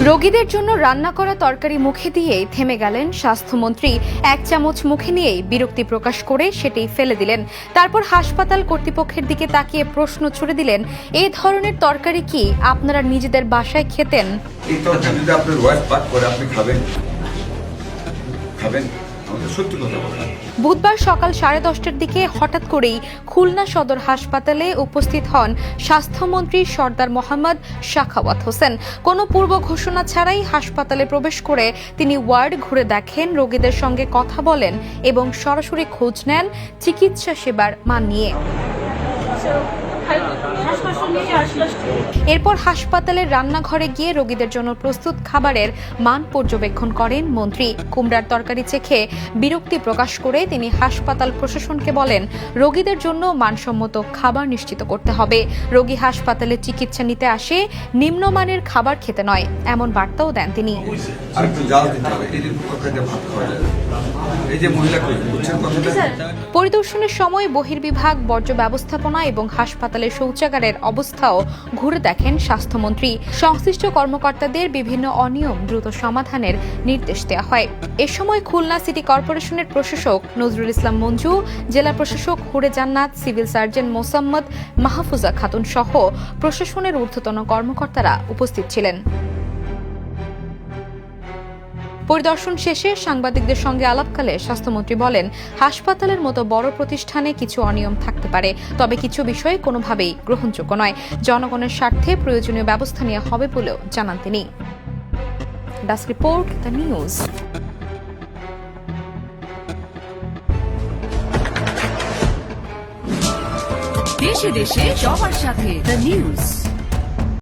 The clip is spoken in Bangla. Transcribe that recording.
রোগীদের জন্য রান্না করা তরকারি মুখে দিয়েই থেমে গেলেন স্বাস্থ্যমন্ত্রী। এক চামচ মুখে নিয়েই বিরক্তি প্রকাশ করে সেটাই ফেলে দিলেন। তারপর হাসপাতাল কর্তৃপক্ষের দিকে তাকিয়ে প্রশ্ন ছুড়ে দিলেন, এই ধরনের তরকারি কি আপনারা নিজেদের বাসায় খেতেন? এই তরকারি যদি আপনার ওয়াইফ পাক করে আপনি খাবেন? সত্যি কথা বলেন। বুধবার সকাল 10:30টার দিকে হঠাৎ করেই খুলনা সদর হাসপাতালে উপস্থিত হন স্বাস্থ্যমন্ত্রী সরদার মোহাম্মদ সাখাওয়াত হোসেন। কোনো পূর্ব ঘোষণা ছাড়াই হাসপাতালে প্রবেশ করে তিনি ওয়ার্ড ঘুরে দেখেন, রোগীদের সঙ্গে কথা বলেন এবং সরাসরি খোঁজ নেন চিকিৎসা সেবার মান নিয়ে। এরপর হাসপাতালের রান্নাঘরে গিয়ে রোগীদের জন্য প্রস্তুত খাবারের মান পর্যবেক্ষণ করেন মন্ত্রী। কুমড়ার তরকারি চেখে বিরক্তি প্রকাশ করে তিনি হাসপাতাল প্রশাসনকে বলেন, রোগীদের জন্য মানসম্মত খাবার নিশ্চিত করতে হবে। রোগী হাসপাতালে চিকিৎসা নিতে আসে, নিম্নমানের খাবার খেতে নয়, এমন বার্তাও দেন তিনি। পরিদর্শনের সময় বহির্বিভাগ, বর্জ্য ব্যবস্থাপনা এবং হাসপাতালের শৌচাগারের অবস্থাও ঘুরে দেখেন স্বাস্থ্যমন্ত্রী। সংশ্লিষ্ট কর্মকর্তাদের বিভিন্ন অনিয়ম দ্রুত সমাধানের নির্দেশ দেওয়া হয়। এ সময় খুলনা সিটি কর্পোরেশনের প্রশাসক নজরুল ইসলাম মঞ্জু, জেলা প্রশাসক হুরে জান্নাত, সিভিল সার্জন মোসাম্মদ মাহফুজা খাতুন সহ প্রশাসনের ঊর্ধ্বতন কর্মকর্তারা উপস্থিত ছিলেন। পরিদর্শন শেষে সাংবাদিকদের সঙ্গে আলাপকালে স্বাস্থ্যমন্ত্রী বলেন, হাসপাতালের মতো বড় প্রতিষ্ঠানে কিছু অনিয়ম থাকতে পারে, তবে কিছু বিষয় কোনোভাবেই গ্রহণযোগ্য নয়। জনগণের স্বার্থে প্রয়োজনীয় ব্যবস্থা নেওয়া হবে বলেও জানান তিনি। Desk report, the news. দেশে দেশে সবার সাথে দ্য নিউজ।